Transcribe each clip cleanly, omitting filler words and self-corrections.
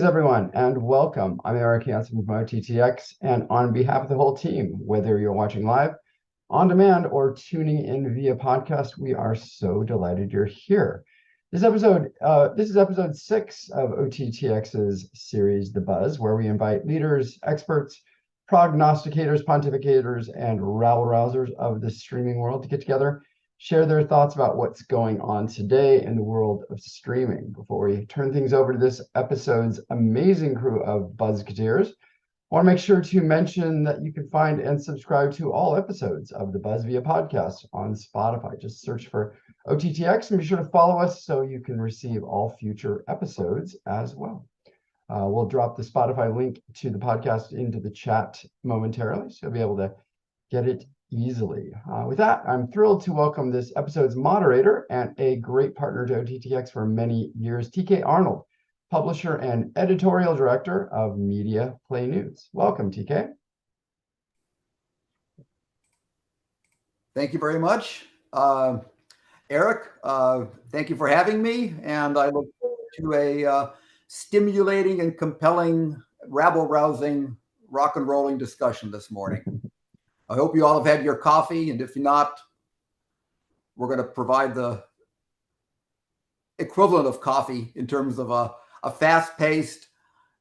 everyone, and welcome. I'm Eric Hansen from OTT.X, and on behalf of the whole team, whether you're watching live, on demand, or tuning in via podcast, we are so delighted you're here. This is episode 6 of OTT.X's series, The Buzz, where we invite leaders, experts, prognosticators, pontificators, and rabble-rousers of the streaming world to get together, share their thoughts about what's going on today in the world of streaming. Before we turn things over to this episode's amazing crew of Buzzketeers, I want to make sure to mention that you can find and subscribe to all episodes of The Buzz via podcast on Spotify. Just search for OTT.X and be sure to follow us so you can receive all future episodes as well. We'll drop the Spotify link to the podcast into the chat momentarily, so you'll be able to get it easily. With that, I'm thrilled to welcome this episode's moderator and a great partner to OTT.X for many years, TK Arnold, publisher and editorial director of Media Play News. Welcome, TK. Thank you very much, Eric. Thank you for having me, and I look forward to a stimulating and compelling, rabble-rousing, rock and rolling discussion this morning. I hope you all have had your coffee, and if not, we're going to provide the equivalent of coffee in terms of a fast-paced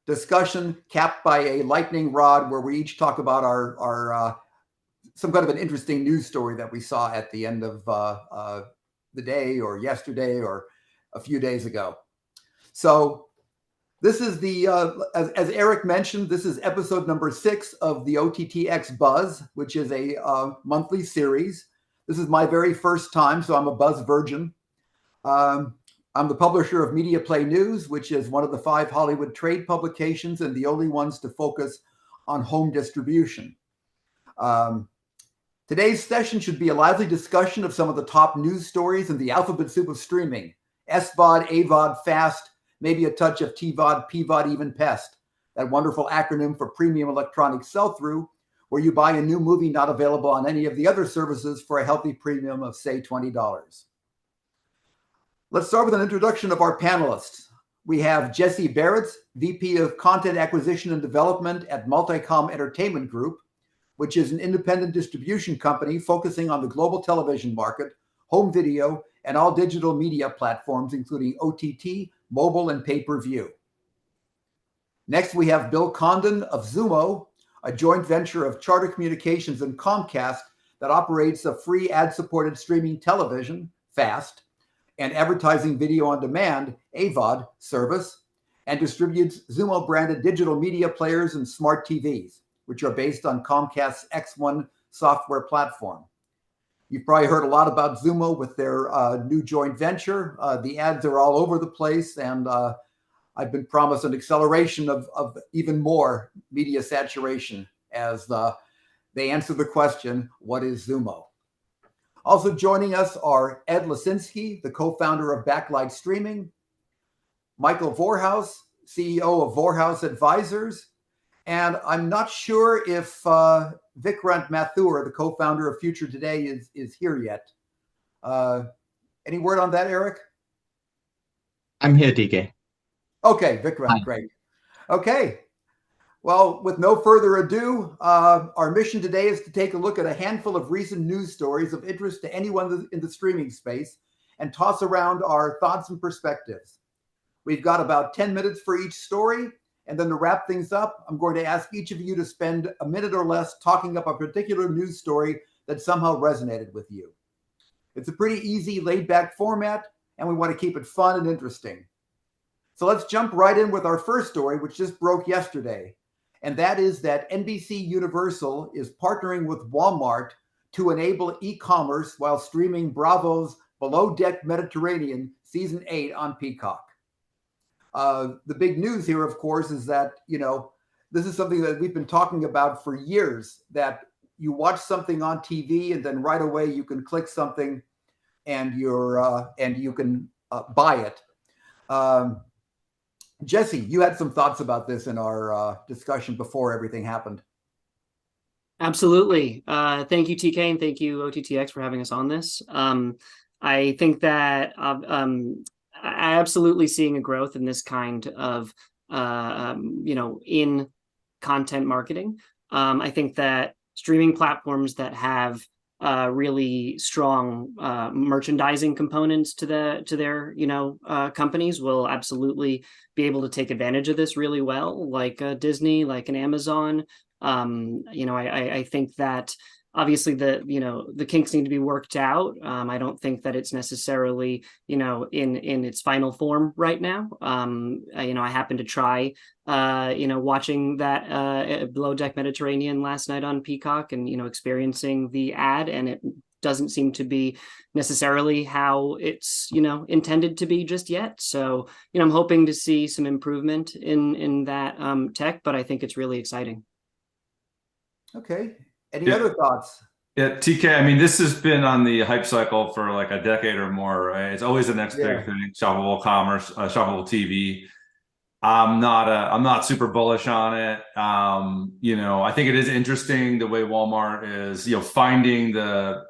discussion capped by a lightning rod where we each talk about our some kind of an interesting news story that we saw at the end of the day or yesterday or a few days ago. So this is the, as Eric mentioned, this is episode number 6 of the OTT.X Buzz, which is a monthly series. This is my very first time, so I'm a Buzz virgin. I'm the publisher of Media Play News, which is one of the 5 Hollywood trade publications and the only ones to focus on home distribution. Today's session should be a lively discussion of some of the top news stories in the alphabet soup of streaming: SVOD, AVOD, FAST, maybe a touch of TVOD, PVOD, even PEST, that wonderful acronym for premium electronic sell-through, where you buy a new movie not available on any of the other services for a healthy premium of, say, $20. Let's start with an introduction of our panelists. We have Jesse Baritz, VP of Content Acquisition and Development at Multicom Entertainment Group, which is an independent distribution company focusing on the global television market, home video, and all digital media platforms, including OTT, mobile, and pay-per-view. Next, we have Bill Condon of Xumo, a joint venture of Charter Communications and Comcast that operates a free ad-supported streaming television, FAST, and advertising video on demand, AVOD, service, and distributes Xumo-branded digital media players and smart TVs, which are based on Comcast's X1 software platform. You've probably heard a lot about Xumo with their new joint venture. The ads are all over the place, and I've been promised an acceleration of even more media saturation as they answer the question, what is Xumo? Also joining us are Ed Laczynski, the co-founder of Backlight Streaming, Michael Vorhaus, CEO of Vorhaus Advisors, and I'm not sure if Vikrant Mathur, the co-founder of Future Today, is here yet. Any word on that, Eric? I'm here, DK. Okay, Vikrant, hi. Great. Okay, well, with no further ado, our mission today is to take a look at a handful of recent news stories of interest to anyone in the streaming space and toss around our thoughts and perspectives. We've got about 10 minutes for each story. And then to wrap things up, I'm going to ask each of you to spend a minute or less talking up a particular news story that somehow resonated with you. It's a pretty easy, laid-back format, and we want to keep it fun and interesting. So let's jump right in with our first story, which just broke yesterday. And that is that NBC Universal is partnering with Walmart to enable e-commerce while streaming Bravo's Below Deck Mediterranean Season 8 on Peacock. The big news here, of course, is that, this is something that we've been talking about for years, that you watch something on TV and then right away you can click something and you can buy it. Jesse, you had some thoughts about this in our discussion before everything happened. Absolutely. Thank you, TK, and thank you, OTT.X, for having us on this. I think that I absolutely seeing a growth in this kind of in content marketing. I think that streaming platforms that have really strong merchandising components to their companies will absolutely be able to take advantage of this really well, like Disney, like an Amazon. I think that obviously the kinks need to be worked out. I don't think that it's necessarily in its final form right now. I happened to try watching that Below Deck Mediterranean last night on Peacock and experiencing the ad, and it doesn't seem to be necessarily how it's intended to be just yet. So I'm hoping to see some improvement in that tech, but I think it's really exciting. Okay. Any other thoughts? Yeah, TK, I mean, this has been on the hype cycle for like a decade or more, right? It's always the next big thing, shoppable commerce, shoppable TV. I'm not super bullish on it. I think it is interesting the way Walmart is, finding the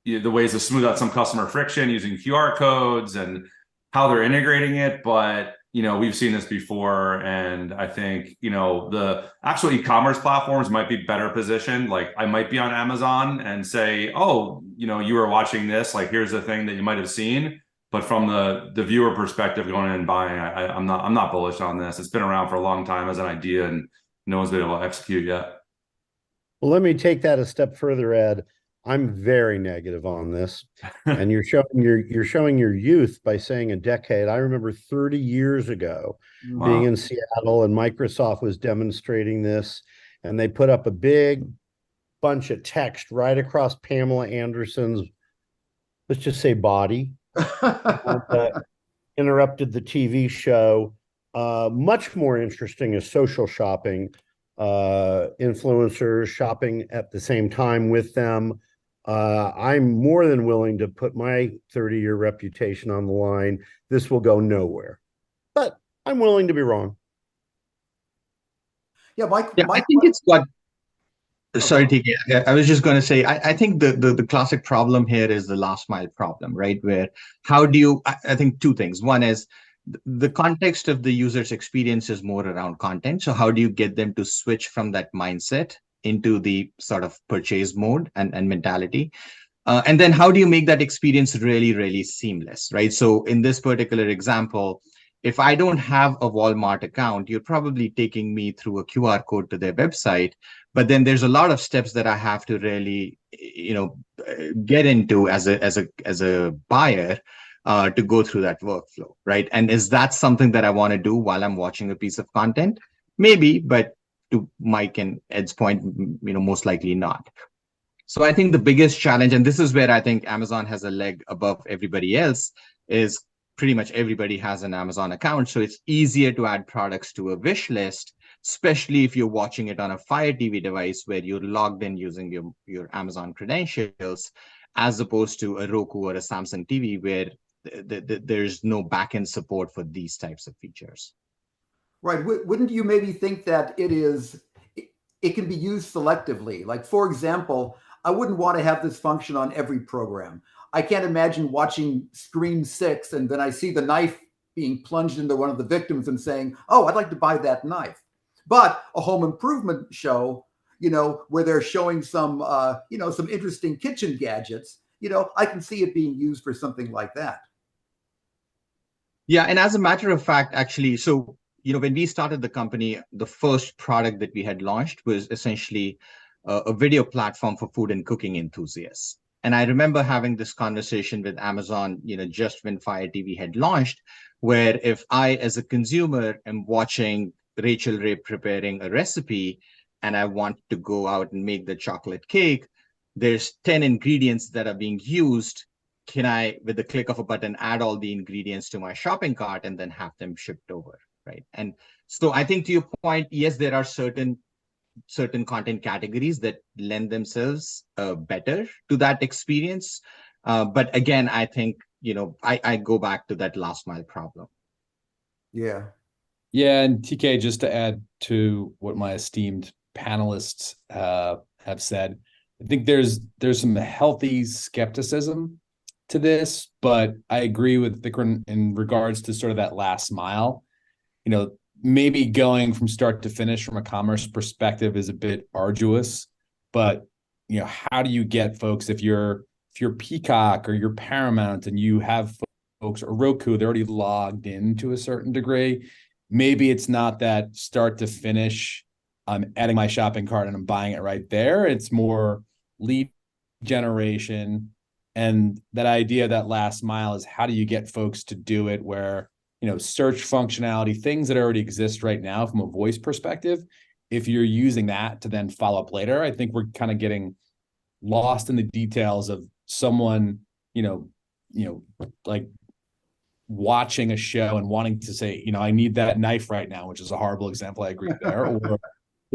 ways to smooth out some customer friction using QR codes and how they're integrating it. But we've seen this before, and I think the actual e-commerce platforms might be better positioned. Like I might be on Amazon and say, oh, you were watching this, like here's the thing that you might have seen. But from the viewer perspective, going in and buying, I'm not bullish on this. It's been around for a long time as an idea, and no one's been able to execute yet. Well, let me take that a step further, Ed. I'm very negative on this, and you're showing your youth by saying a decade. I remember 30 years ago being in Seattle, and Microsoft was demonstrating this, and they put up a big bunch of text right across Pamela Anderson's, let's just say, body. Interrupted the TV show. Much more interesting is social shopping, influencers shopping at the same time with them. I'm more than willing to put my 30-year reputation on the line. This will go nowhere, but I'm willing to be wrong. Yeah, Mike. I think it's got. Sorry, TK. I was just going to say, I think the classic problem here is the last mile problem, right? Where how do you? I think two things. One is the context of the user's experience is more around content. So how do you get them to switch from that mindset into the sort of purchase mode and mentality? And then how do you make that experience really, really seamless, right? So in this particular example, if I don't have a Walmart account, you're probably taking me through a QR code to their website, but then there's a lot of steps that I have to really, get into as a buyer to go through that workflow, right? And is that something that I want to do while I'm watching a piece of content? Maybe, but to Mike and Ed's point, most likely not. So I think the biggest challenge, and this is where I think Amazon has a leg above everybody else, is pretty much everybody has an Amazon account. So it's easier to add products to a wish list, especially if you're watching it on a Fire TV device where you're logged in using your Amazon credentials, as opposed to a Roku or a Samsung TV where there's no backend support for these types of features. Right. Wouldn't you maybe think that it can be used selectively? Like, for example, I wouldn't want to have this function on every program. I can't imagine watching Scream 6 and then I see the knife being plunged into one of the victims and saying, oh, I'd like to buy that knife. But a home improvement show, where they're showing some interesting kitchen gadgets, I can see it being used for something like that. Yeah. And as a matter of fact, actually, so, when we started the company, the first product that we had launched was essentially a video platform for food and cooking enthusiasts. And I remember having this conversation with Amazon, just when Fire TV had launched, where if I, as a consumer, am watching Rachel Ray preparing a recipe and I want to go out and make the chocolate cake, there's 10 ingredients that are being used. Can I, with the click of a button, add all the ingredients to my shopping cart and then have them shipped over, right? And so I think to your point, yes, there are certain content categories that lend themselves better to that experience. But again, I think, I go back to that last mile problem. Yeah. Yeah. And TK, just to add to what my esteemed panelists have said, I think there's some healthy skepticism to this, but I agree with Vikrant in regards to sort of that last mile. maybe going from start to finish from a commerce perspective is a bit arduous, but how do you get folks, if you're Peacock or you're Paramount and you have folks, or Roku, they're already logged in to a certain degree. Maybe it's not that start to finish, I'm adding my shopping cart and I'm buying it right there. It's more lead generation. And that idea, that last mile, is how do you get folks to do it where, search functionality, things that already exist right now from a voice perspective, if you're using that to then follow up later, I think we're kind of getting lost in the details of someone, like watching a show and wanting to say, I need that knife right now, which is a horrible example. I agree there.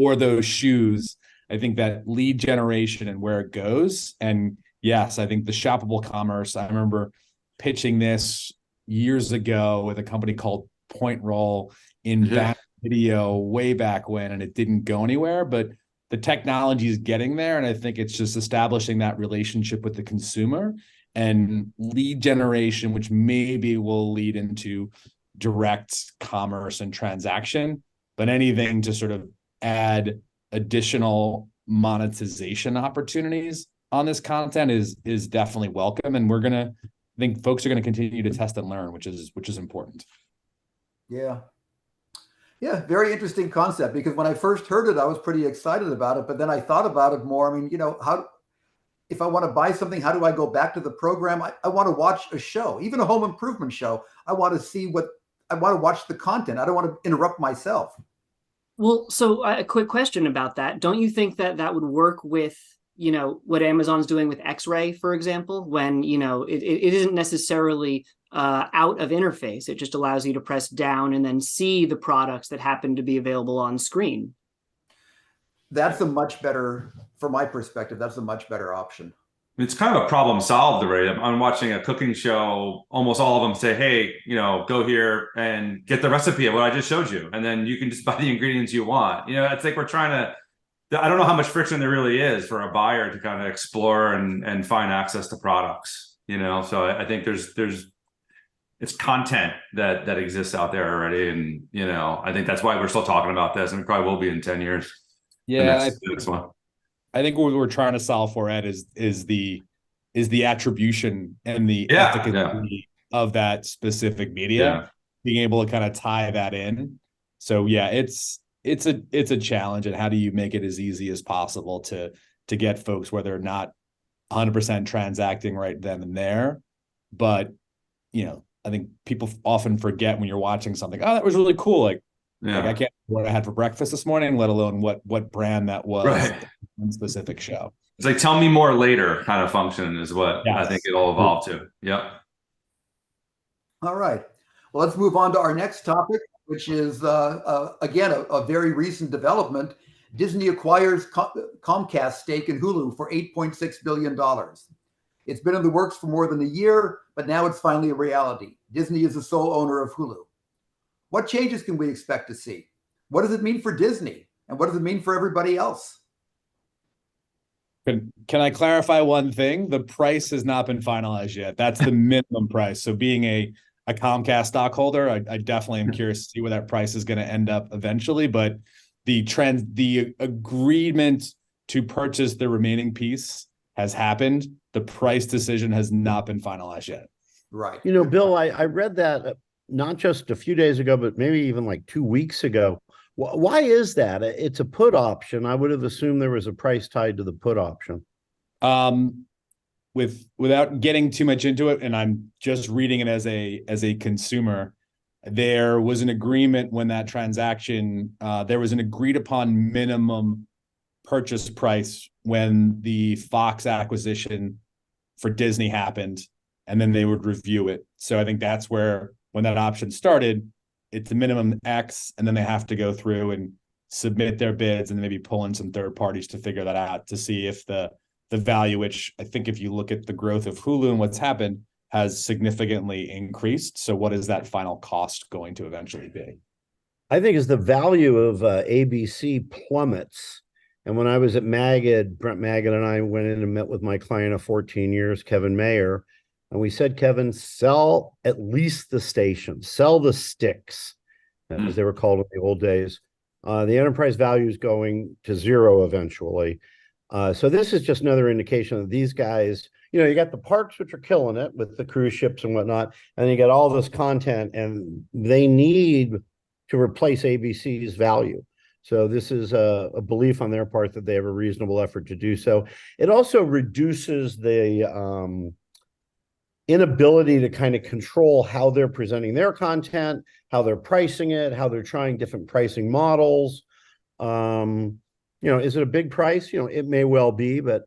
or those shoes. I think that lead generation and where it goes. And yes, I think the shoppable commerce, I remember pitching this years ago with a company called Point Roll in that video way back when, and it didn't go anywhere, but the technology is getting there. And I think it's just establishing that relationship with the consumer and lead generation, which maybe will lead into direct commerce and transaction, but anything to sort of add additional monetization opportunities on this content is definitely welcome. And I think folks are going to continue to test and learn, which is important. Yeah. Yeah, very interesting concept, because when I first heard it, I was pretty excited about it, but then I thought about it more. I mean, if I want to buy something, how do I go back to the program? I want to watch a show, even a home improvement show. I want to watch the content. I don't want to interrupt myself. Well, so a quick question about that. Don't you think that would work with, what Amazon's doing with X-Ray, for example, when, it isn't necessarily out of interface. It just allows you to press down and then see the products that happen to be available on screen. That's a much better, from my perspective, that's a much better option. It's kind of a problem solved already. I'm watching a cooking show. Almost all of them say, hey, go here and get the recipe of what I just showed you. And then you can just buy the ingredients you want. It's like we're trying to, I don't know how much friction there really is for a buyer to kind of explore and find access to products, So I think it's content that exists out there already. And, I think that's why we're still talking about this, and we probably will be in 10 years. Yeah, I think what we're trying to solve for, Ed, is the attribution and the efficacy of that specific media, being able to kind of tie that in. So yeah, it's a challenge, and how do you make it as easy as possible to get folks where they're not 100% transacting right then and there, but I think people often forget when you're watching something, oh, that was really cool. Like I can't remember what I had for breakfast this morning, let alone what brand that was. Right. One specific show. It's like, tell me more later kind of function is what I think it'll evolve to. Yep. All right. Well, let's move on to our next topic, which is, again, a very recent development. Disney acquires Comcast stake in Hulu for $8.6 billion. It's been in the works for more than a year, but now it's finally a reality. Disney is the sole owner of Hulu. What changes can we expect to see? What does it mean for Disney? And what does it mean for everybody else? Can I clarify one thing? The price has not been finalized yet. That's the minimum price. So being a Comcast stockholder, I definitely am curious to see where that price is going to end up eventually. But the agreement to purchase the remaining piece has happened. The price decision has not been finalized yet. Right. Bill, I read that not just a few days ago, but maybe even like 2 weeks ago. Why is that? It's a put option. I would have assumed there was a price tied to the put option. Without getting too much into it, and I'm just reading it as a consumer, there was an agreement when that transaction, there was an agreed upon minimum purchase price when the Fox acquisition for Disney happened, and then they would review it. So I think that's where, when that option started, it's a minimum X, and then they have to go through and submit their bids and maybe pull in some third parties to figure that out, to see if the value, which I think if you look at the growth of Hulu and what's happened, has significantly increased. So what is that final cost going to eventually be? I think as the value of ABC plummets. And when I was at Magid, Brent Magid and I went in and met with my client of 14 years, Kevin Mayer. And we said, Kevin, sell at least the station, sell the sticks. as they were called in the old days. The enterprise value is going to zero eventually. So this is just another indication that these guys, you got the parks, which are killing it with the cruise ships and whatnot, and you got all this content, and they need to replace ABC's value. So this is a belief on their part that they have a reasonable effort to do so. It also reduces the inability to kind of control how they're presenting their content, how they're pricing it, how they're trying different pricing models. Is it a big price? It may well be, but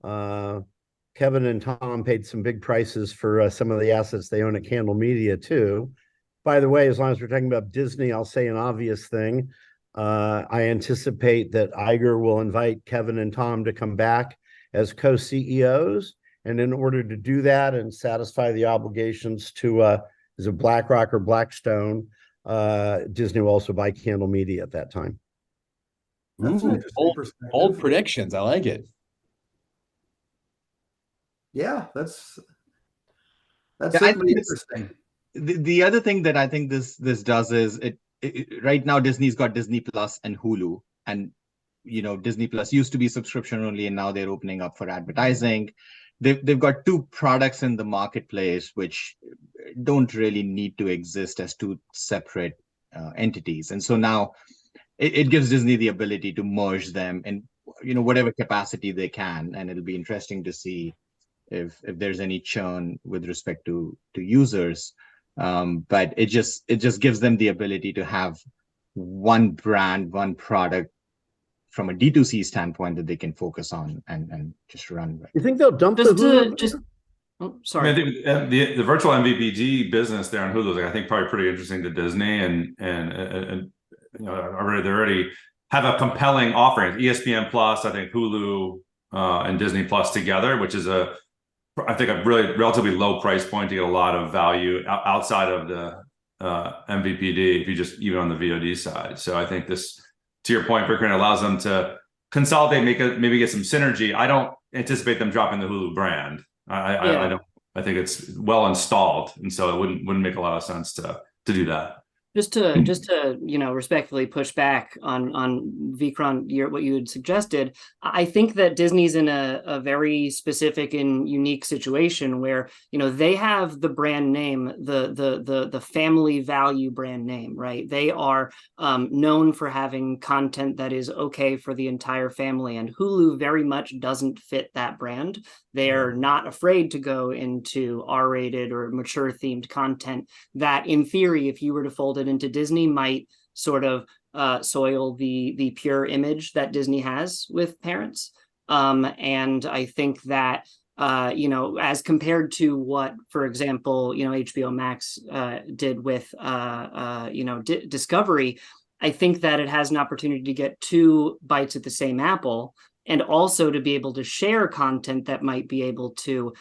Kevin and Tom paid some big prices for some of the assets they own at Candle Media too. By the way, as long as we're talking about Disney, I'll say an obvious thing. I anticipate that Iger will invite Kevin and Tom to come back as co-CEOs. And in order to do that and satisfy the obligations to, is it BlackRock or Blackstone, Disney will also buy Candle Media at that time. That's an interesting perspective. Bold predictions. I like it. Yeah, that's certainly interesting. The other thing that I think this does is it right now Disney's got Disney Plus and Hulu, and Disney Plus used to be subscription only, and now they're opening up for advertising. They've got two products in the marketplace which don't really need to exist as two separate entities, and so now it gives Disney the ability to merge them in whatever capacity they can, and it'll be interesting to see if there's any churn with respect to users. But it just gives them the ability to have one brand, one product from a D2C standpoint that they can focus on and just run with. You think they'll dump Oh, sorry. I think the virtual MVPD business there on Hulu is, I think, probably pretty interesting to Disney, and they already have a compelling offering. ESPN Plus, I think Hulu and Disney Plus together, which is a really relatively low price point to get a lot of value outside of the MVPD, if you just even on the VOD side. So I think this, to your point, Vikrant, allows them to consolidate, maybe get some synergy. I don't anticipate them dropping the Hulu brand. I don't. I think it's well installed, and so it wouldn't make a lot of sense to do that. Just to respectfully push back on Vikrant, what you had suggested, I think that Disney's in a very specific and unique situation where they have the brand name, the family value brand name, right? They are known for having content that is okay for the entire family, and Hulu very much doesn't fit that brand. They're not afraid to go into R-rated or mature themed content that, in theory, if you were to fold it into Disney, might sort of soil the pure image that Disney has with parents. And I think that as compared to what, for example, HBO Max did with Discovery, I think that it has an opportunity to get two bites at the same apple, and also to be able to share content that might be able to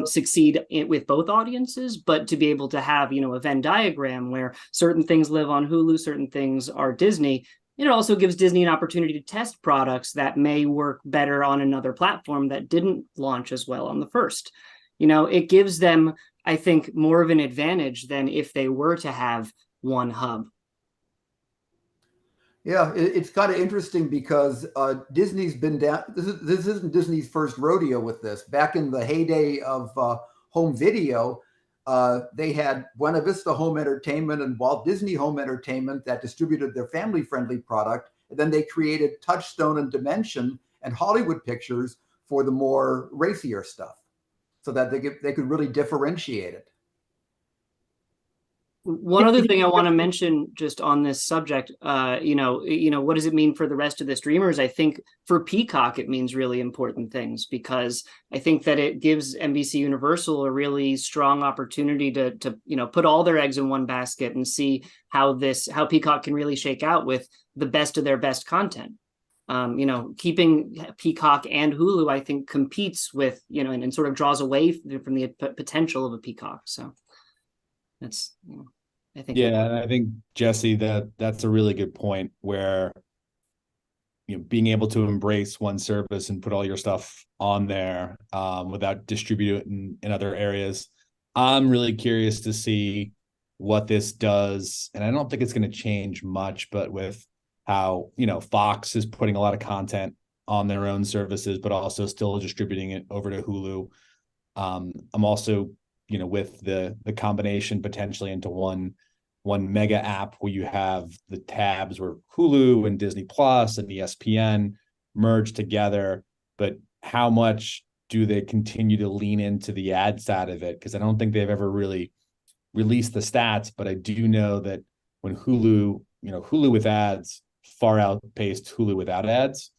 succeed with both audiences, but to be able to have, a Venn diagram where certain things live on Hulu, certain things are Disney. It also gives Disney an opportunity to test products that may work better on another platform that didn't launch as well on the first. It gives them, I think, more of an advantage than if they were to have one hub. Yeah, it's kind of interesting because Disney's been down. This isn't Disney's first rodeo with this. Back in the heyday of home video, they had Buena Vista Home Entertainment and Walt Disney Home Entertainment that distributed their family-friendly product. And then they created Touchstone and Dimension and Hollywood Pictures for the more racier stuff, so that they could really differentiate it. One other thing I want to mention just on this subject, what does it mean for the rest of the streamers? I think for Peacock, it means really important things, because I think that it gives NBC Universal a really strong opportunity to put all their eggs in one basket and see how Peacock can really shake out with the best of their best content. Keeping Peacock and Hulu, I think, competes with, and sort of draws away from the potential of a Peacock. So that's, I think. Yeah, and I think, Jesse, that's a really good point where, being able to embrace one service and put all your stuff on there without distributing it in other areas. I'm really curious to see what this does, and I don't think it's going to change much, but with how, Fox is putting a lot of content on their own services, but also still distributing it over to Hulu. I'm also, with the combination potentially into one mega app where you have the tabs where Hulu and Disney Plus and ESPN merge together, but how much do they continue to lean into the ad side of it? Because I don't think they've ever really released the stats, but I do know that when Hulu with ads far outpaced Hulu without ads,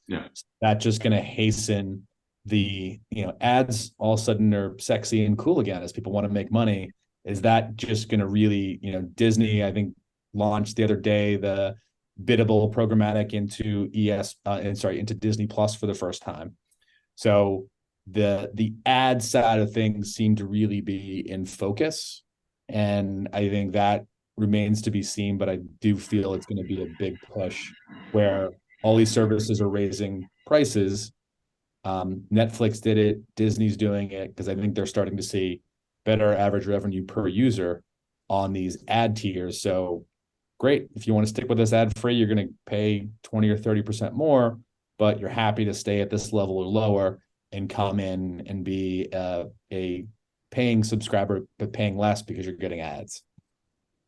that's just going to hasten the, ads all of a sudden are sexy and cool again as people want to make money. Is that just going to really, Disney, I think, launched the other day the biddable programmatic into into Disney Plus for the first time. So the ad side of things seem to really be in focus. And I think that remains to be seen, but I do feel it's going to be a big push where all these services are raising prices. Netflix did it, Disney's doing it, because I think they're starting to see better average revenue per user on these ad tiers. So great. If you want to stick with this ad free, you're going to pay 20 or 30% more, but you're happy to stay at this level or lower and come in and be a paying subscriber, but paying less because you're getting ads.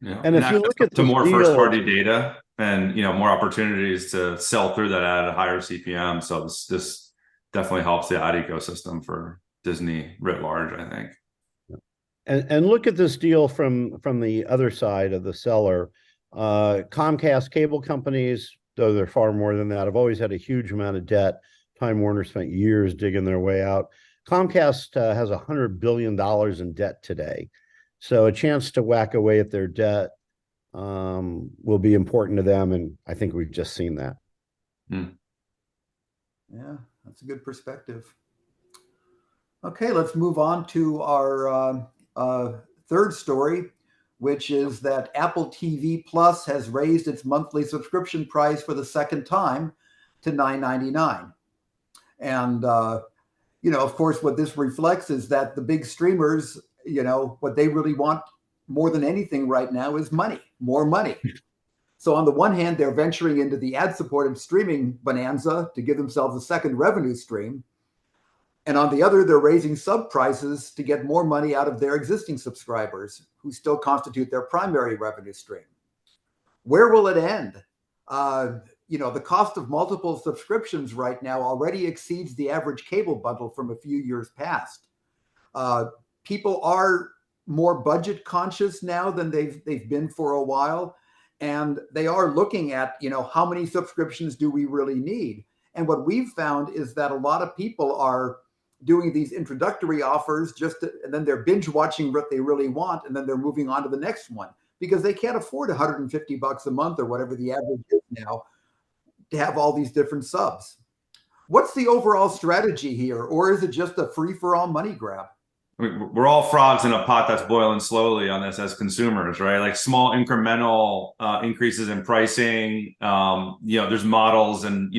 Yeah. And if you look at to more deal, first-party data and more opportunities to sell through that ad at higher CPM, so this definitely helps the ad ecosystem for Disney writ large, I think. and look at this deal from the other side of the seller. Comcast cable companies, though they're far more than that, have always had a huge amount of debt. Time Warner spent years digging their way out. Comcast has $100 billion in debt today. So a chance to whack away at their debt will be important to them. And I think we've just seen that. Yeah, that's a good perspective. Okay, let's move on to our third story, which is that Apple TV Plus has raised its monthly subscription price for the second time to $9.99. And, of course, what this reflects is that the big streamers, what they really want more than anything right now is money, more money. So on the one hand, they're venturing into the ad-supported streaming bonanza to give themselves a second revenue stream. And on the other, they're raising sub prices to get more money out of their existing subscribers who still constitute their primary revenue stream. Where will it end? The cost of multiple subscriptions right now already exceeds the average cable bundle from a few years past. People are more budget conscious now than they've been for a while. And they are looking at, how many subscriptions do we really need? And what we've found is that a lot of people are doing these introductory offers and then they're binge watching what they really want. And then they're moving on to the next one because they can't afford $150 a month or whatever the average is now to have all these different subs. What's the overall strategy here? Or is it just a free for all money grab? I mean, we're all frogs in a pot that's boiling slowly on this as consumers, right? Like small incremental increases in pricing. There's models and,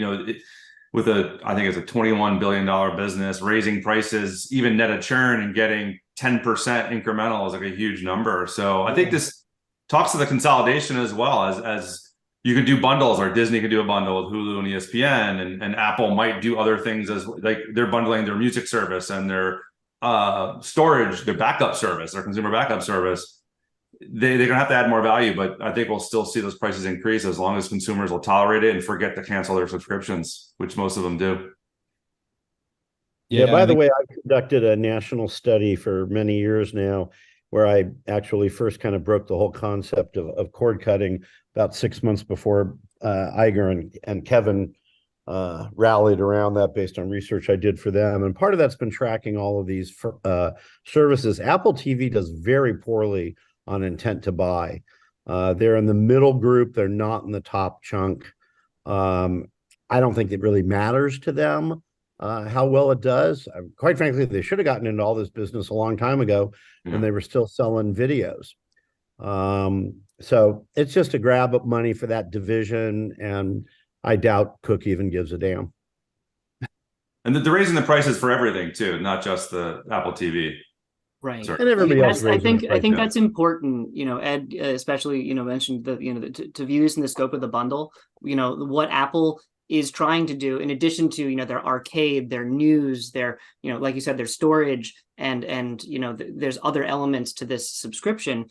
I think it's a $21 billion business, raising prices, even net of churn and getting 10% incremental is like a huge number. So I think this talks to the consolidation as well as you could do bundles, or Disney could do a bundle with Hulu and ESPN, and Apple might do other things as like they're bundling their music service and their storage, their backup service, their consumer backup service. They're gonna have to add more value, but I think we'll still see those prices increase as long as consumers will tolerate it and forget to cancel their subscriptions, which most of them do. Yeah, by the way, I conducted a national study for many years now where I actually first kind of broke the whole concept of cord cutting about 6 months before Iger and Kevin rallied around that based on research I did for them. And part of that's been tracking all of these services. Apple TV does very poorly on intent to buy. They're in the middle group. They're not in the top chunk. I don't think it really matters to them how well it does. Quite frankly, they should have gotten into all this business a long time ago when they were still selling videos. So it's just a grab of money for that division, and I doubt Cook even gives a damn. And they're raising the prices for everything too, not just the Apple TV. Right. Sorry. And everybody else I think raises that's important, Ed, especially, mentioned to view this in the scope of the bundle, what Apple is trying to do, in addition to, their arcade, their news, their, like you said, their storage, and there's other elements to this subscription.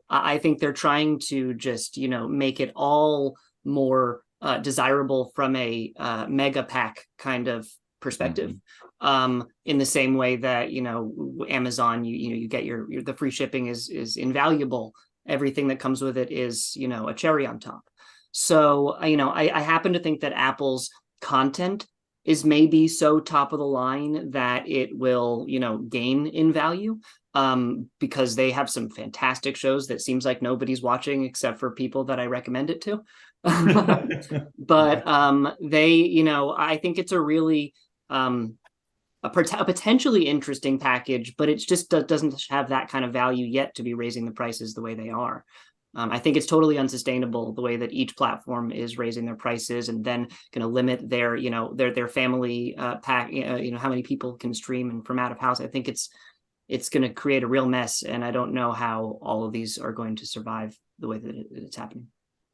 I think they're trying to just, make it all more desirable from a mega pack kind of perspective. In the same way that Amazon, you get the free shipping is invaluable. Everything that comes with it is a cherry on top. So I happen to think that Apple's content is maybe so top of the line that it will gain in value, because they have some fantastic shows that seems like nobody's watching except for people that I recommend it to. But I think it's a really a potentially interesting package, but it just doesn't have that kind of value yet to be raising the prices the way they are. I think it's totally unsustainable the way that each platform is raising their prices and then going to limit their family pack, how many people can stream and from out of house. I think it's going to create a real mess, and I don't know how all of these are going to survive the way that it's happening.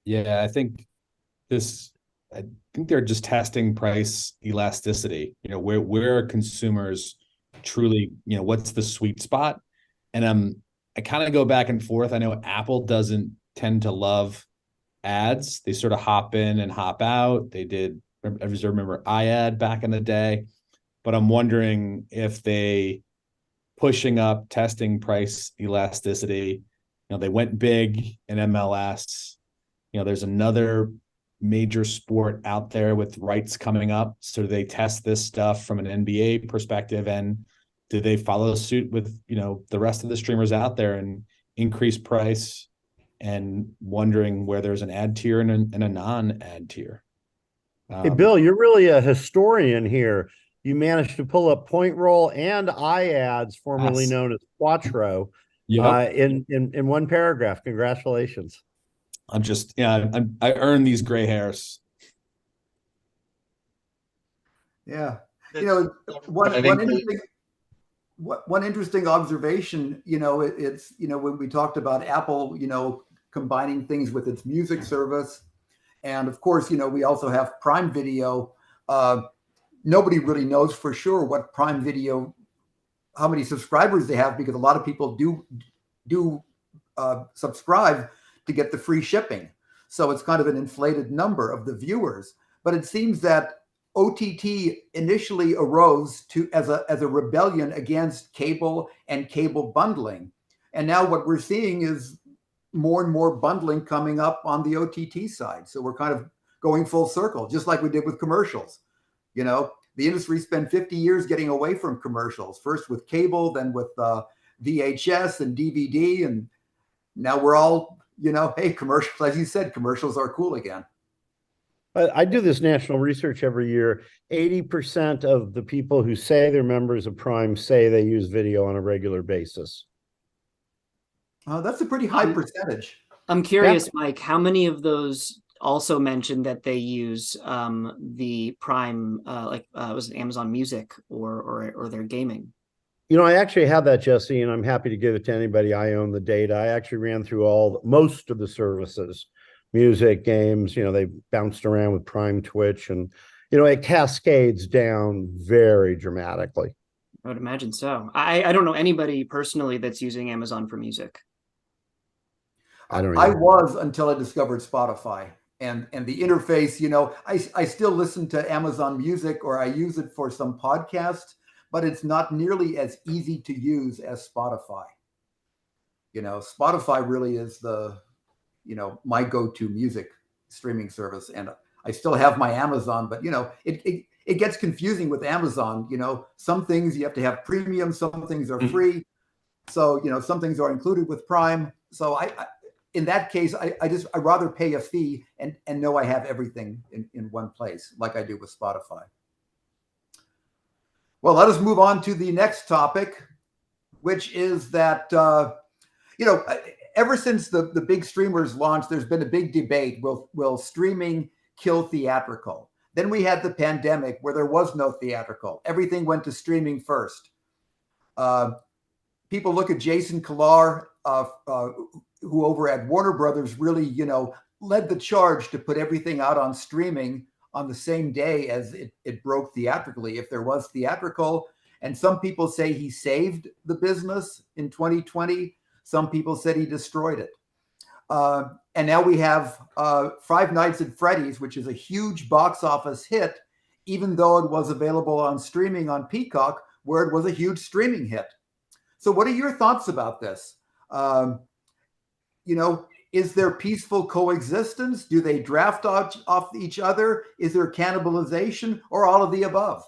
Yeah, I think they're just testing price elasticity, where are consumers truly, what's the sweet spot? And I kind of go back and forth. I know Apple doesn't tend to love ads. They sort of hop in and hop out. They did, I remember iAd back in the day, but I'm wondering if they pushing up testing price elasticity. They went big in MLS. There's another major sport out there with rights coming up. So they test this stuff from an NBA perspective, and do they follow suit with, the rest of the streamers out there and increase price, and wondering where there's an ad tier and a non-ad tier. Hey, Bill, you're really a historian here. You managed to pull up Point Roll and iAds, formerly known as Quattro, in one paragraph. Congratulations. I earned these gray hairs. Yeah. One interesting observation, it's, when we talked about Apple, combining things with its music service. And of course, we also have Prime Video. Nobody really knows for sure what Prime Video, how many subscribers they have, because a lot of people do subscribe to get the free shipping. So it's kind of an inflated number of the viewers. But it seems that OTT initially arose as a rebellion against cable and cable bundling. And now what we're seeing is more and more bundling coming up on the OTT side. So we're kind of going full circle, just like we did with commercials. The industry spent 50 years getting away from commercials, first with cable, then with VHS and DVD. And now we're all, hey, commercials, as you said, commercials are cool again. I do this national research every year. 80% of the people who say they're members of Prime say they use video on a regular basis. That's a pretty high percentage. I'm curious, Mike, how many of those also mentioned that they use the Prime, was it Amazon Music or their gaming? I actually have that, Jesse, and I'm happy to give it to anybody. I own the data. I actually ran through most of the services, music, games. They bounced around with Prime, Twitch, and it cascades down very dramatically. I would imagine so. I don't know anybody personally that's using Amazon for music. I was until I discovered Spotify and the interface. I still listen to Amazon Music, or I use it for some podcasts, but it's not nearly as easy to use as Spotify. Spotify really is my go-to music streaming service. And I still have my Amazon, but it gets confusing with Amazon. Some things you have to have premium, some things are free. So, some things are included with Prime. So in that case, I rather pay a fee and know I have everything in one place, like I do with Spotify. Well, let us move on to the next topic, which is that, ever since the big streamers launched, there's been a big debate. Will streaming kill theatrical? Then we had the pandemic where there was no theatrical. Everything went to streaming first. people look at Jason Kilar, who over at Warner Brothers really, led the charge to put everything out on streaming on the same day as it broke theatrically, if there was theatrical. And some people say he saved the business in 2020. Some people said he destroyed it. And now we have Five Nights at Freddy's, which is a huge box office hit, even though it was available on streaming on Peacock, where it was a huge streaming hit. So what are your thoughts about this? Is there peaceful coexistence? Do they draft off each other? Is there cannibalization, or all of the above?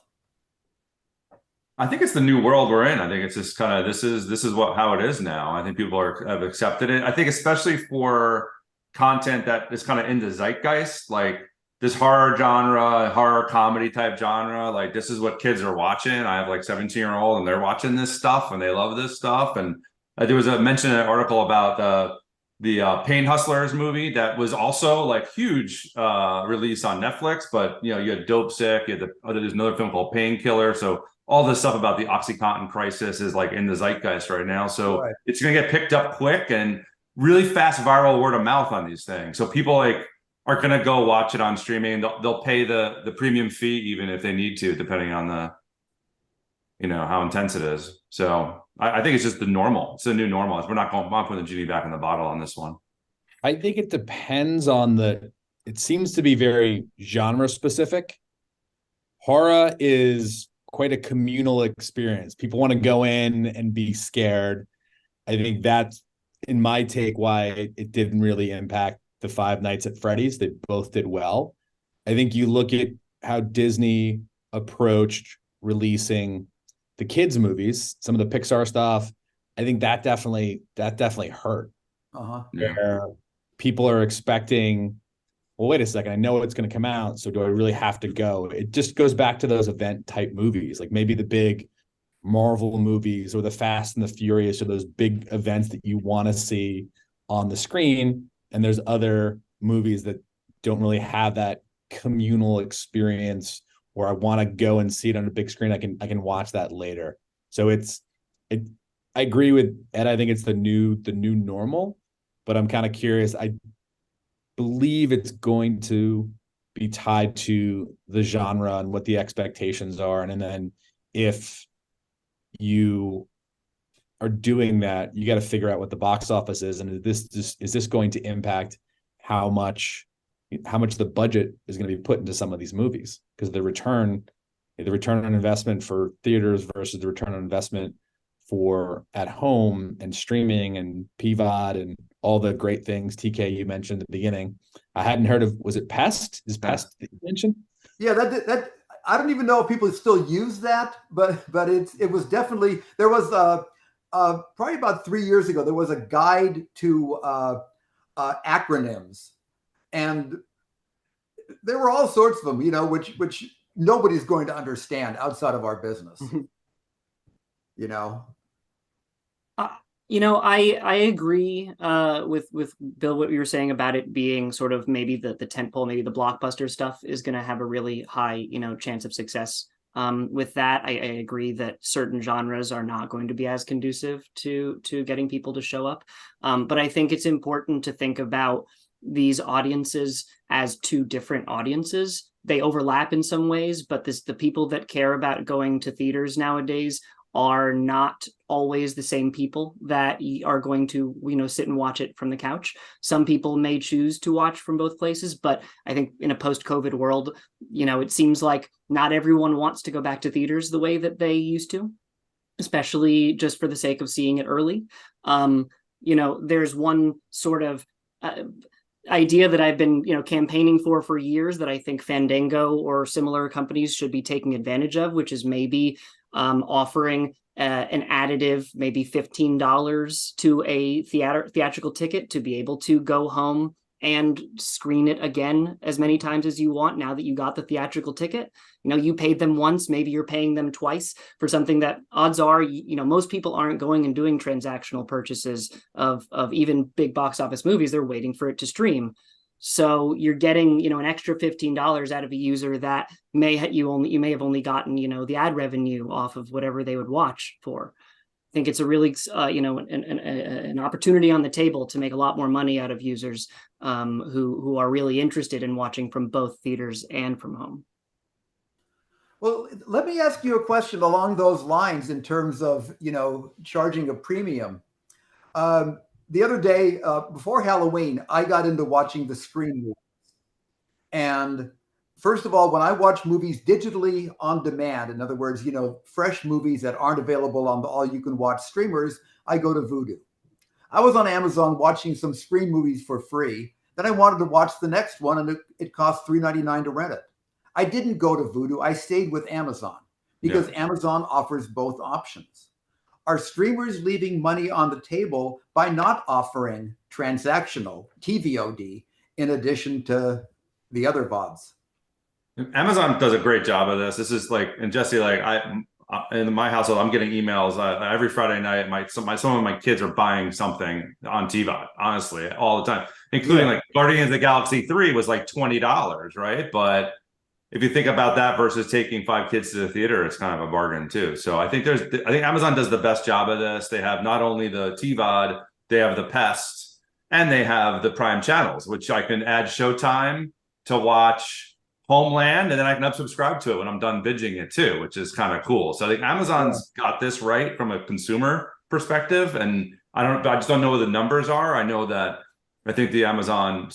I think it's the new world we're in. I think it's just kind of, this is how it is now. I think people have accepted it. I think especially for content that is kind of in the zeitgeist, like this horror genre, horror comedy type genre, like this is what kids are watching. I have like 17-year-old and they're watching this stuff and they love this stuff. And there was a mention in an article about the Pain Hustlers movie that was also like huge release on Netflix, but you had Dope Sick, there's another film called Painkiller. So all this stuff about the OxyContin crisis is like in the zeitgeist right now. So It's going to get picked up quick and really fast viral word of mouth on these things. So people like are going to go watch it on streaming. They'll pay the premium fee even if they need to, depending on how intense it is. So I think it's just the normal. It's the new normal. We're not putting the genie back in the bottle on this one. I think it depends on it seems to be very genre specific. Horror is quite a communal experience. People want to go in and be scared. I think that's, in my take, why it didn't really impact the Five Nights at Freddy's. They both did well. I think you look at how Disney approached releasing the kids' movies, some of the Pixar stuff. I think that definitely hurt. Where people are expecting, well, wait a second, I know it's going to come out, so do I really have to go? It just goes back to those event type movies, like maybe the big Marvel movies or the Fast and the Furious, or those big events that you want to see on the screen. And there's other movies that don't really have that communal experience, or I want to go and see it on a big screen. I can watch that later. So I agree with Ed. I think it's the new normal, but I'm kind of curious. I believe it's going to be tied to the genre and what the expectations are. And then if you are doing that, you got to figure out what the box office is. And is this going to impact how much the budget is going to be put into some of these movies? Because the return on investment for theaters versus the return on investment for at home and streaming and PVOD and all the great things, TK, you mentioned at the beginning. I hadn't heard of, was it Pest? Is Pest that you mentioned? Yeah, that I don't even know if people still use that, but it was definitely, there was probably about 3 years ago, there was a guide to acronyms, and there were all sorts of them, which nobody's going to understand outside of our business. I agree with Bill, what you were saying about it being sort of maybe the tentpole, maybe the blockbuster stuff is going to have a really high, chance of success. With that, I agree that certain genres are not going to be as conducive to getting people to show up. But I think it's important to think about these audiences as two different audiences. They overlap in some ways, but the people that care about going to theaters nowadays are not always the same people that are going to, sit and watch it from the couch. Some people may choose to watch from both places, but I think in a post-COVID world, it seems like not everyone wants to go back to theaters the way that they used to, especially just for the sake of seeing it early. There's one sort of idea that I've been, campaigning for years that I think Fandango or similar companies should be taking advantage of, which is maybe offering an additive, maybe $15 to a theatrical ticket to be able to go home and screen it again as many times as you want. Now that you got the theatrical ticket, you paid them once, maybe you're paying them twice for something that odds are, most people aren't going and doing transactional purchases of even big box office movies. They're waiting for it to stream. So you're getting, an extra $15 out of a user that you may have only gotten, the ad revenue off of whatever they would watch for. think it's a really, an opportunity on the table to make a lot more money out of users who are really interested in watching from both theaters and from home. Well, let me ask you a question along those lines in terms of, charging a premium. The other day, before Halloween, I got into watching the Scream movies. And first of all, when I watch movies digitally on demand, in other words, fresh movies that aren't available on the all-you-can-watch streamers, I go to Vudu. I was on Amazon watching some Scream movies for free. Then I wanted to watch the next one, and it cost $3.99 to rent it. I didn't go to Vudu. I stayed with Amazon because Amazon offers both options. Are streamers leaving money on the table by not offering transactional TVOD in addition to the other VODs? Amazon does a great job of this. This is like, and Jesse, like in my household, I'm getting emails every Friday night. Some of my kids are buying something on TVOD, honestly, all the time, including like Guardians of the Galaxy 3 was like $20, right? But if you think about that versus taking 5 kids to the theater, it's kind of a bargain too. So I think Amazon does the best job of this. They have not only the TVOD, they have the Pest, and they have the Prime channels, which I can add Showtime to watch Homeland, and then I can unsubscribe to it when I'm done binging it too, which is kind of cool. So I think Amazon's got this right from a consumer perspective, and I just don't know what the numbers are. I know that I think the Amazon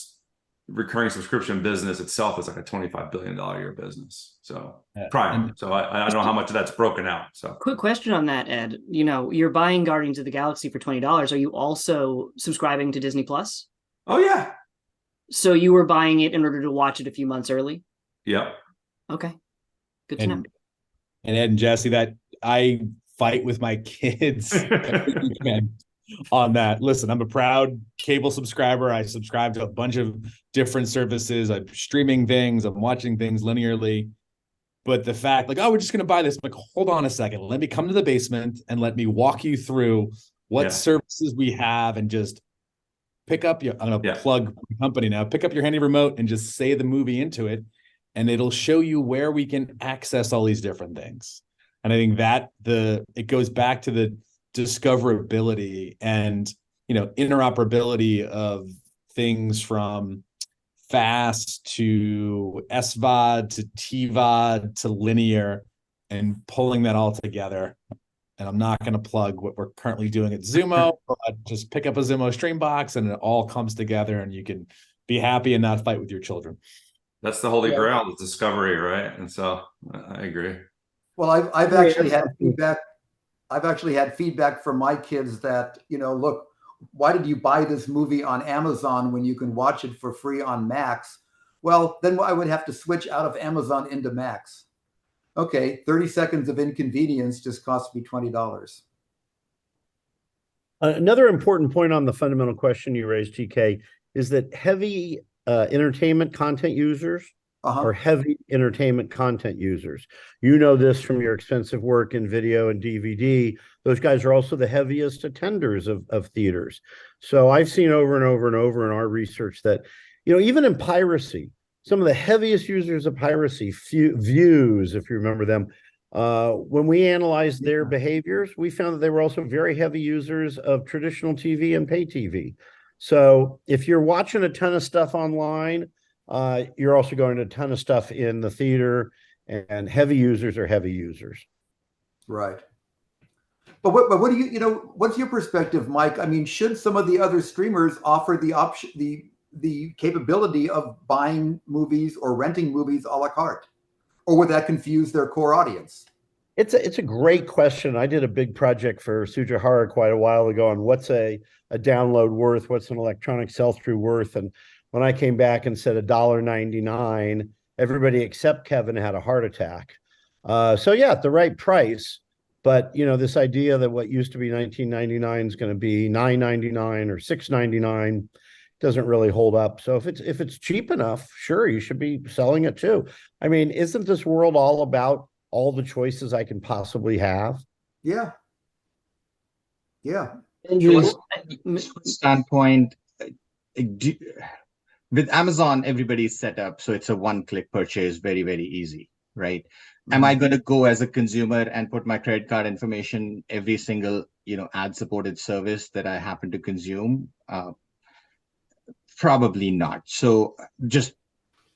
recurring subscription business itself is like a $25 billion a year business. So Prime. So I don't know how much of that's broken out. So quick question on that, Ed. You're buying Guardians of the Galaxy for $20. Are you also subscribing to Disney Plus? Oh yeah. So you were buying it in order to watch it a few months early? Yep. Okay. Good to know. And Ed and Jesse, that I fight with my kids on that. Listen, I'm a proud cable subscriber. I subscribe to a bunch of different services. I'm streaming things. I'm watching things linearly. But the fact, like, oh, we're just going to buy this. I'm like, hold on a second. Let me come to the basement and let me walk you through what services we have and just pick up your, I'm going to plug the company now, pick up your handy remote and just say the movie into it. And it'll show you where we can access all these different things. And I think that it goes back to the discoverability and interoperability of things from fast to SVOD to TVOD to linear and pulling that all together. And I'm not going to plug what we're currently doing at Xumo, but just pick up a Xumo stream box and it all comes together and you can be happy and not fight with your children. That's the holy grail, the discovery, right? And so I agree. Well, I've actually had feedback. I've actually had feedback from my kids that, look, why did you buy this movie on Amazon when you can watch it for free on Max? Well, then I would have to switch out of Amazon into Max. Okay, 30 seconds of inconvenience just cost me $20. Another important point on the fundamental question you raised, TK, is that heavy entertainment content users are heavy entertainment content users. You know this from your extensive work in video and DVD. Those guys are also the heaviest attenders of theaters. So I've seen over and over and over in our research that, even in piracy, some of the heaviest users of piracy, Views, if you remember them, when we analyzed their behaviors, we found that they were also very heavy users of traditional TV and pay TV. So if you're watching a ton of stuff online, you're also going to a ton of stuff in the theater, and heavy users are heavy users. Right. But what do what's your perspective, Mike? I mean, should some of the other streamers offer the option, the capability of buying movies or renting movies a la carte, or would that confuse their core audience? It's a great question. I did a big project for Sujihara quite a while ago on what's a download worth, what's an electronic sell-through worth, and when I came back and said $1.99, everybody except Kevin had a heart attack. So yeah, at the right price, but this idea that what used to be $19.99 is going to be $9.99 or $6.99 doesn't really hold up. So if it's cheap enough, sure, you should be selling it too. I mean, isn't this world all about all the choices I can possibly have? Yeah. Yeah. Standpoint, with Amazon, everybody's set up, so it's a one-click purchase, very, very easy, right? Am I going to go as a consumer and put my credit card information every single, ad-supported service that I happen to consume? Probably not. So just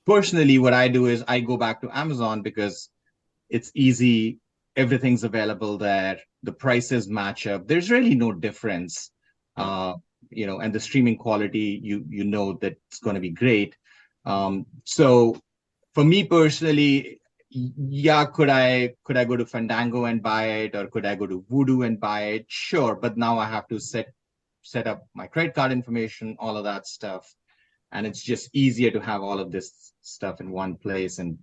personally, what I do is I go back to Amazon because it's easy. Everything's available there. The prices match up. There's really no difference. And the streaming quality, you know that it's going to be great. So for me personally, yeah, could I go to Fandango and buy it, or could I go to Voodoo and buy it? Sure, but now I have to set up my credit card information, all of that stuff, and it's just easier to have all of this stuff in one place. And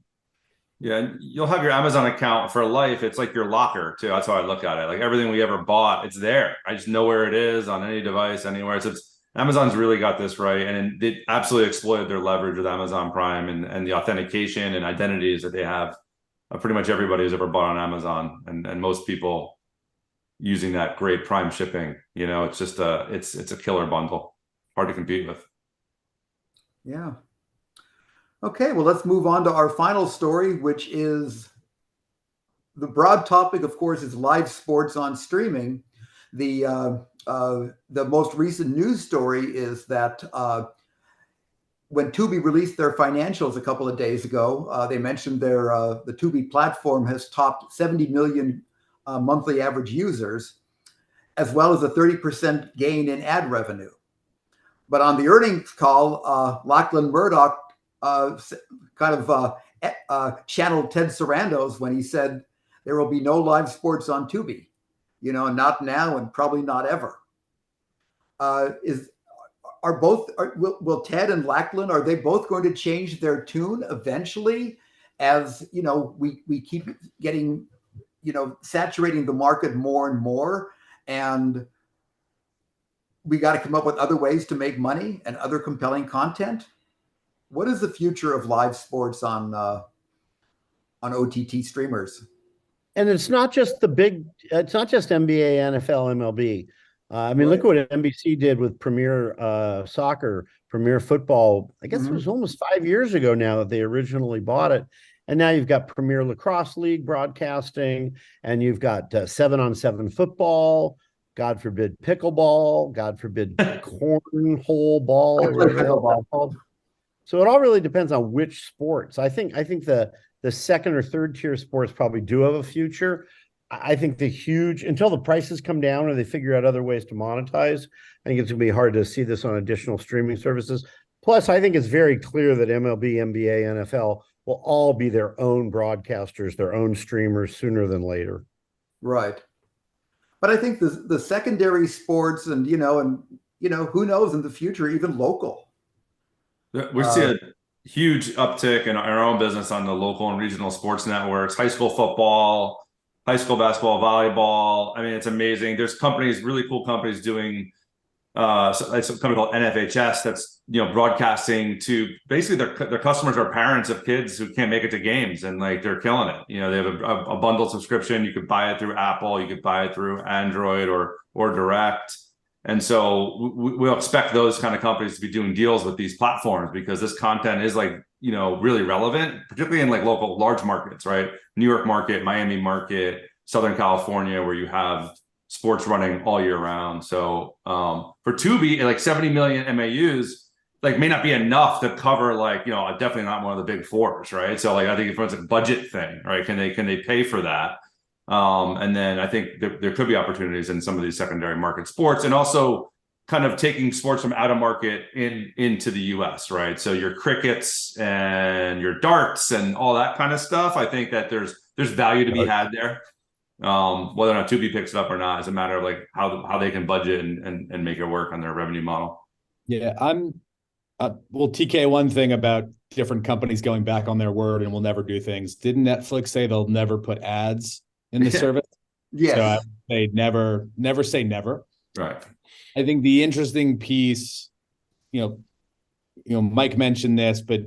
yeah, you'll have your Amazon account for life. It's like your locker too. That's how I look at it. Like everything we ever bought, it's there. I just know where it is on any device, anywhere. So Amazon's really got this right, and they absolutely exploited their leverage with Amazon Prime and the authentication and identities that they have. Pretty much everybody who's ever bought on Amazon, and most people using that great Prime shipping. It's just it's a killer bundle, hard to compete with. Yeah. Okay, well, let's move on to our final story, which is the broad topic, of course, is live sports on streaming. The most recent news story is that when Tubi released their financials a couple of days ago, they mentioned the Tubi platform has topped 70 million monthly average users, as well as a 30% gain in ad revenue. But on the earnings call, Lachlan Murdoch channeled Ted Sarandos when he said there will be no live sports on Tubi, not now and probably not ever. Will Ted and Lachlan, are they both going to change their tune eventually as, we keep getting, saturating the market more and more, and we got to come up with other ways to make money and other compelling content? What is the future of live sports on OTT streamers? And it's not just it's not just NBA, NFL, MLB. Look at what NBC did with Premier Soccer, Premier Football. I guess it was almost 5 years ago now that they originally bought it. And now you've got Premier Lacrosse League broadcasting, and you've got 7-on-7 football, God forbid pickleball, God forbid cornhole ball, or whatever the hell it's called. So it all really depends on which sports. I think the second or third tier sports probably do have a future. I think until the prices come down or they figure out other ways to monetize, I think it's going to be hard to see this on additional streaming services. Plus, I think it's very clear that MLB, NBA, NFL will all be their own broadcasters, their own streamers sooner than later. Right. But I think the secondary sports and who knows in the future, even local. We see a huge uptick in our own business on the local and regional sports networks, high school football, high school basketball, volleyball. I mean, it's amazing. There's companies, really cool companies doing it's a company called NFHS that's broadcasting to basically their customers are parents of kids who can't make it to games, and like they're killing it. They have a bundled subscription. You could buy it through Apple, you could buy it through Android or direct. And so we'll expect those kind of companies to be doing deals with these platforms because this content is really relevant, particularly in like local large markets, right? New York market, Miami market, Southern California, where you have sports running all year round. So for Tubi, like 70 million MAUs, may not be enough to cover definitely not one of the big fours, right? So I think it's a budget thing, right? Can they pay for that? And then I think there could be opportunities in some of these secondary market sports, and also kind of taking sports from out of market into the US, right? So your crickets and your darts and all that kind of stuff. I think that there's value to be had there. Whether or not Tubi picks it up or not is a matter of how they can budget and make it work on their revenue model. Yeah, TK, one thing about different companies going back on their word and will never do things. Didn't Netflix say they'll never put ads in the service? Yes. So I would say never say never. Right. I think the interesting piece, Mike mentioned this, but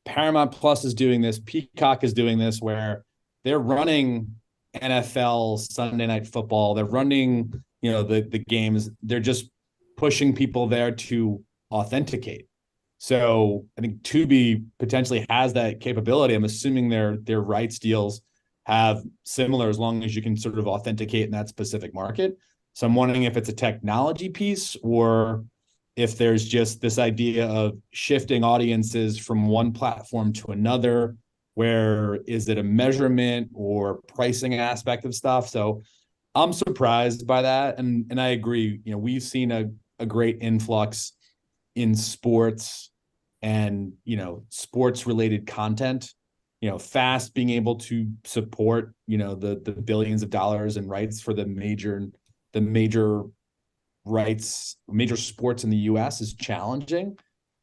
Paramount Plus is doing this, Peacock is doing this, where they're running NFL Sunday Night Football. They're running, the games. They're just pushing people there to authenticate. So I think Tubi potentially has that capability. I'm assuming their rights deals have similar, as long as you can sort of authenticate in that specific market. So I'm wondering if it's a technology piece or if there's just this idea of shifting audiences from one platform to another, where is it a measurement or pricing aspect of stuff? So I'm surprised by that. And I agree, we've seen a great influx in sports and, sports related content, Fast being able to support, the billions of dollars in rights for the major rights, major sports in the US is challenging,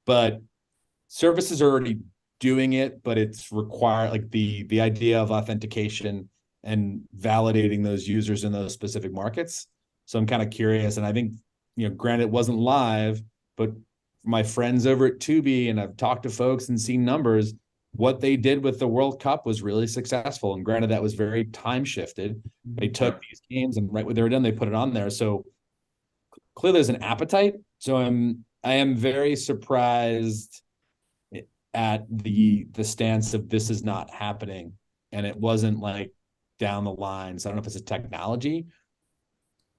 but services are already doing it, but it's required, like the idea of authentication and validating those users in those specific markets. So I'm kind of curious. And I think, granted it wasn't live, but my friends over at Tubi, and I've talked to folks and seen numbers, what they did with the World Cup was really successful. And granted, that was very time shifted. They took these games and right when they were done, they put it on there. So clearly there's an appetite. So I am very surprised at the stance of this is not happening. And it wasn't like down the line. So I don't know if it's a technology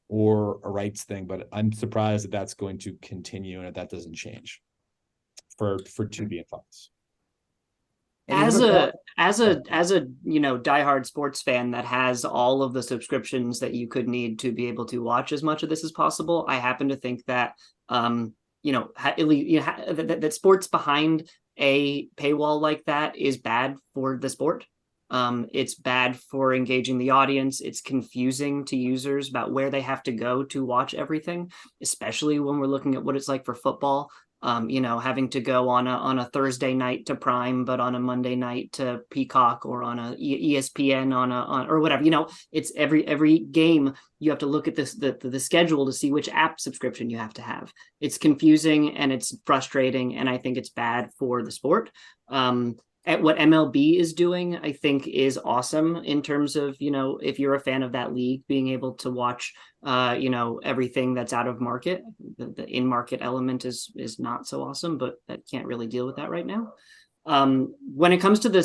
or a rights thing, but I'm surprised that that's going to continue and that doesn't change for Tubi and Fox. As a diehard sports fan that has all of the subscriptions that you could need to be able to watch as much of this as possible, I happen to think that that sports behind a paywall like that is bad for the sport. It's bad for engaging the audience. It's confusing to users about where they have to go to watch everything, especially when we're looking at what it's like for football. Having to go on a Thursday night to Prime, but on a Monday night to Peacock, or on a ESPN or whatever. It's every game you have to look at the schedule to see which app subscription you have to have. It's confusing and it's frustrating, and I think it's bad for the sport. At what MLB is doing, I think is awesome in terms of, if you're a fan of that league, being able to watch, everything that's out of market. The in-market element is not so awesome, but that can't really deal with that right now. When it comes to the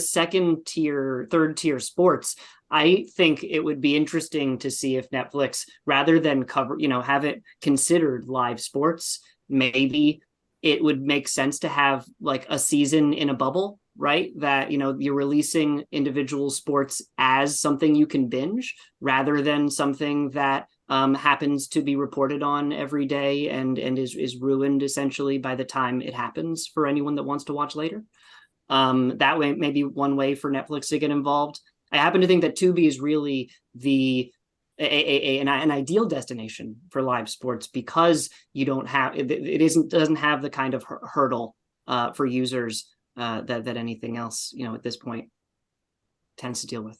third tier sports, I think it would be interesting to see if Netflix, rather than have it considered live sports, maybe it would make sense to have like a season in a bubble, right? That, you're releasing individual sports as something you can binge rather than something that happens to be reported on every day and is ruined essentially by the time it happens for anyone that wants to watch later. That way, maybe one way for Netflix to get involved. I happen to think that Tubi is really an ideal destination for live sports because you don't have doesn't have the kind of hurdle for users that anything else at this point tends to deal with.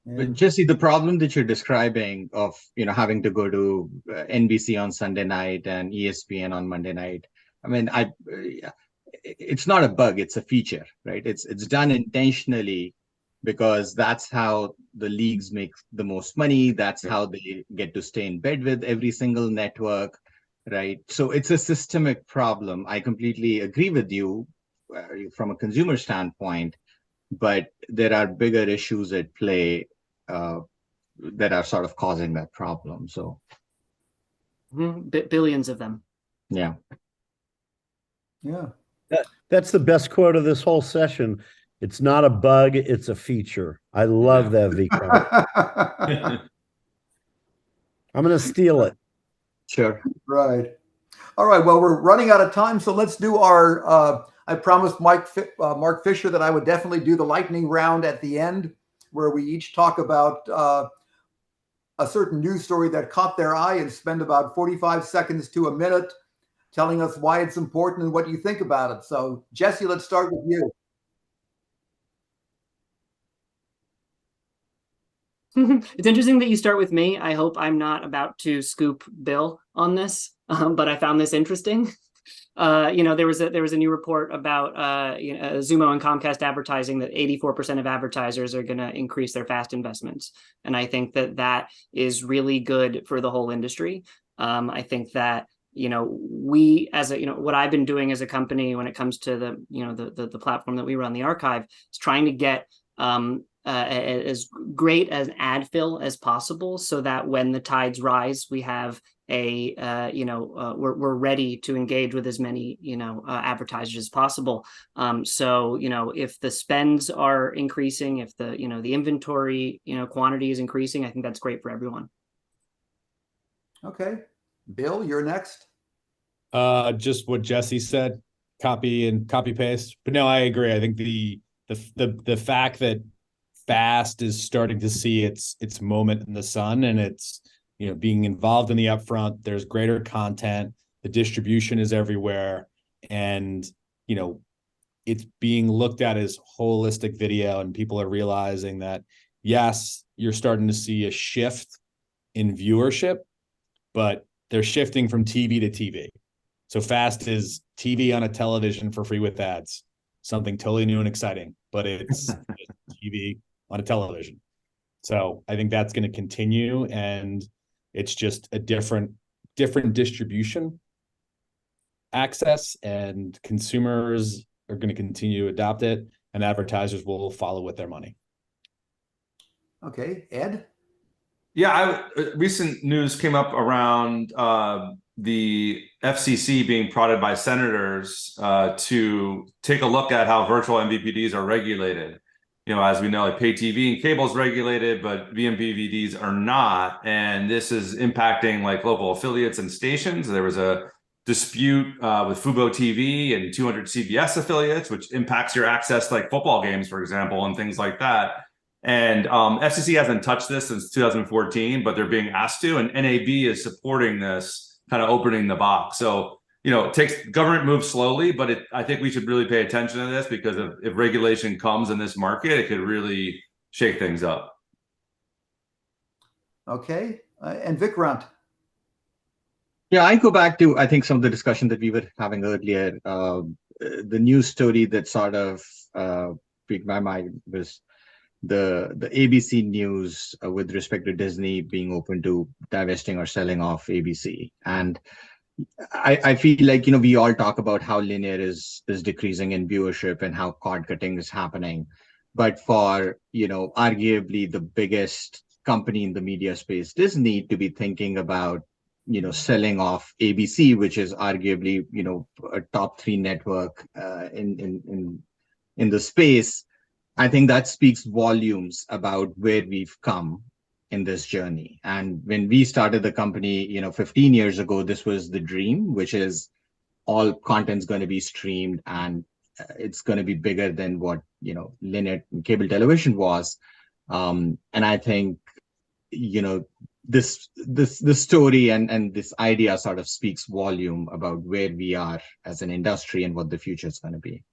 But Jesse, the problem that you're describing of having to go to NBC on Sunday night and ESPN on Monday night, it's not a bug, it's a feature, right? It's done intentionally because that's how the leagues make the most money. That's how they get to stay in bed with every single network, right? So it's a systemic problem. I completely agree with you from a consumer standpoint, but there are bigger issues at play that are sort of causing that problem. So billions of them. Yeah. That's the best quote of this whole session. It's not a bug, it's a feature. I love that, Vikrant. I'm going to steal it. Sure. Right. All right. Well, we're running out of time, so let's do our. I promised Mark Fisher that I would definitely do the lightning round at the end, where we each talk about a certain news story that caught their eye and spend about 45 seconds to a minute telling us why it's important and what you think about it. So, Jesse, let's start with you. It's interesting that you start with me. I hope I'm not about to scoop Bill on this, but I found this interesting. There was a new report about Xumo and Comcast advertising that 84% of advertisers are going to increase their FAST investments, and I think that is really good for the whole industry. I think that we as what I've been doing as a company when it comes to the platform that we run, the archive, is trying to get as great as ad fill as possible, so that when the tides rise, we have we're ready to engage with as many advertisers as possible. So if the spends are increasing, if the the inventory quantity is increasing, I think that's great for everyone. Okay, Bill, you're next. Just what Jesse said, copy and copy paste. But no, I agree. I think the fact that Fast is starting to see its moment in the sun, and it's being involved in the upfront. There's greater content, the distribution is everywhere, and it's being looked at as holistic video, and people are realizing that yes, you're starting to see a shift in viewership, but they're shifting from TV to TV. So Fast is TV on a television for free with ads, something totally new and exciting, but it's TV on a television. So I think that's going to continue, and it's just a different distribution access, and consumers are going to continue to adopt it, and advertisers will follow with their money. Okay, Ed? Yeah, recent news came up around the FCC being prodded by senators to take a look at how virtual MVPDs are regulated. As we know, like pay TV and cable is regulated, but vMVPDs are not. And this is impacting like local affiliates and stations. There was a dispute with Fubo TV and 200 CBS affiliates, which impacts your access to like football games, for example, and things like that. And FCC hasn't touched this since 2014, but they're being asked to, and NAB is supporting this, kind of opening the box. So it takes government moves slowly, but I think we should really pay attention to this, because if regulation comes in this market, it could really shake things up. Okay, and Vikrant. Yeah, I go back to, I think, some of the discussion that we were having earlier. The news story that sort of piqued my mind was the ABC news with respect to Disney being open to divesting or selling off ABC. And I feel like, we all talk about how linear is decreasing in viewership and how cord cutting is happening. But for, arguably the biggest company in the media space, Disney, to be thinking about, selling off ABC, which is arguably, a top 3 network in the space, I think that speaks volumes about where we've come in this journey. And when we started the company, 15 years ago, this was the dream, which is all content's going to be streamed, and it's going to be bigger than what, linear cable television was. And I think, this story and this idea sort of speaks volume about where we are as an industry and what the future is going to be.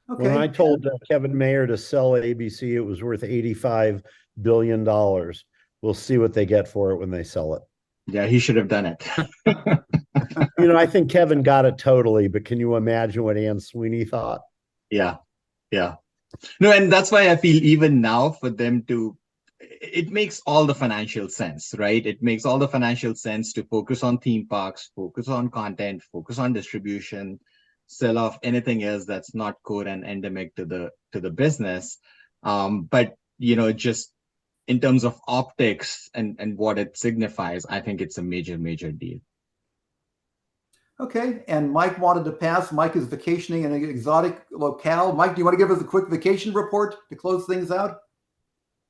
Okay. When I told Kevin Mayer to sell ABC, it was worth $85 billion. We'll see what they get for it when they sell it. Yeah, he should have done it. I think Kevin got it totally, but can you imagine what Ann Sweeney thought? Yeah. No, and that's why I feel even now for them to, it makes all the financial sense, right? It makes all the financial sense to focus on theme parks, focus on content, focus on distribution, sell off anything else that's not core and endemic to the business. But just in terms of optics and what it signifies, I think it's a major deal. Okay, and Mike wanted to pass. Mike is vacationing in an exotic locale. Mike, do you want to give us a quick vacation report to close things out?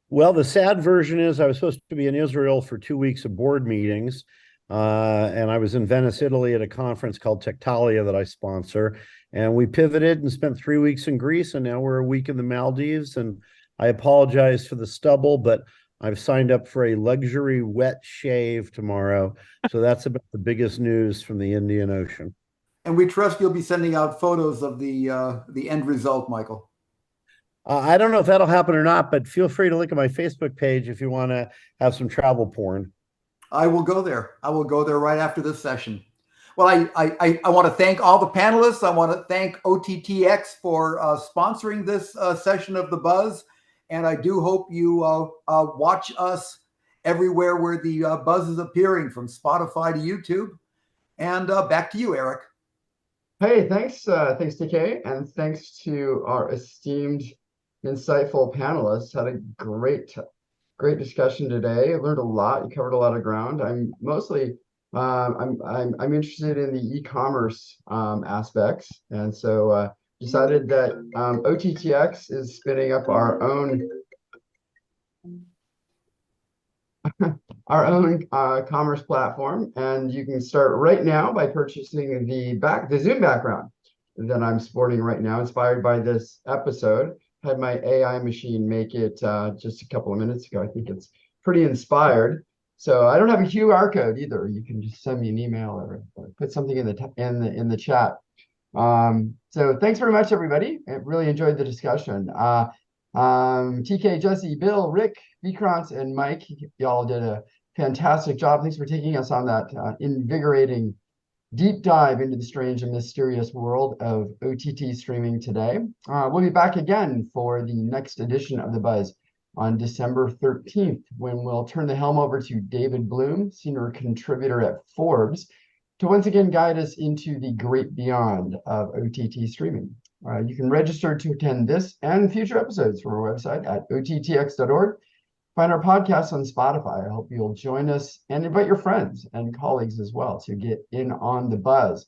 Well, the sad version is I was supposed to be in Israel for 2 weeks of board meetings. And I was in Venice, Italy at a conference called Tectalia that I sponsor. And we pivoted and spent 3 weeks in Greece, and now we're a week in the Maldives. And I apologize for the stubble, but I've signed up for a luxury wet shave tomorrow. So that's about the biggest news from the Indian Ocean. And we trust you'll be sending out photos of the end result, Michael. I don't know if that'll happen or not, but feel free to look at my Facebook page if you want to have some travel porn. I will go there. I will go there right after this session. Well, I want to thank all the panelists. I want to thank OTT.X for sponsoring this session of The Buzz. And I do hope you watch us everywhere where the Buzz is appearing, from Spotify to YouTube. And back to you, Eric. Hey, thanks TK, and thanks to our esteemed insightful panelists. Had a great discussion today. I learned a lot. You covered a lot of ground. I'm mostly I'm interested in the e-commerce aspects, and so decided that OTT.X is spinning up our own commerce platform, and you can start right now by purchasing the Zoom background that I'm sporting right now, inspired by this episode. Had my AI machine make it just a couple of minutes ago. I think it's pretty inspired. So I don't have a QR code either. You can just send me an email or put something in the chat. So thanks very much, everybody. I really enjoyed the discussion. TK, Jesse, Bill, Rick, Vikrant, and Mike, y'all did a fantastic job. Thanks for taking us on that invigorating deep dive into the strange and mysterious world of OTT streaming today. We'll be back again for the next edition of The Buzz on December 13th, when we'll turn the helm over to David Bloom, senior contributor at Forbes, to once again guide us into the great beyond of OTT streaming. You can register to attend this and future episodes from our website at OTTX.org. Find our podcast on Spotify. I hope you'll join us and invite your friends and colleagues as well to get in on the buzz.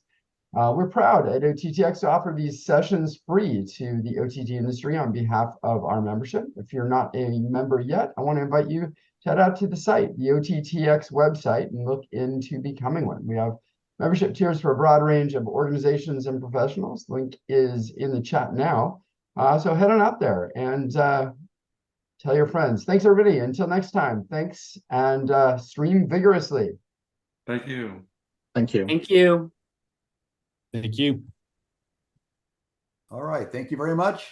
We're proud at OTT.X to offer these sessions free to the OTT industry on behalf of our membership. If you're not a member yet, I want to invite you to head out to the site, the OTT.X website, and look into becoming one. We have membership tiers for a broad range of organizations and professionals. Link is in the chat now. So head on out there and tell your friends. Thanks, everybody. Until next time, thanks, and stream vigorously. Thank you. Thank you. Thank you. Thank you. All right. Thank you very much.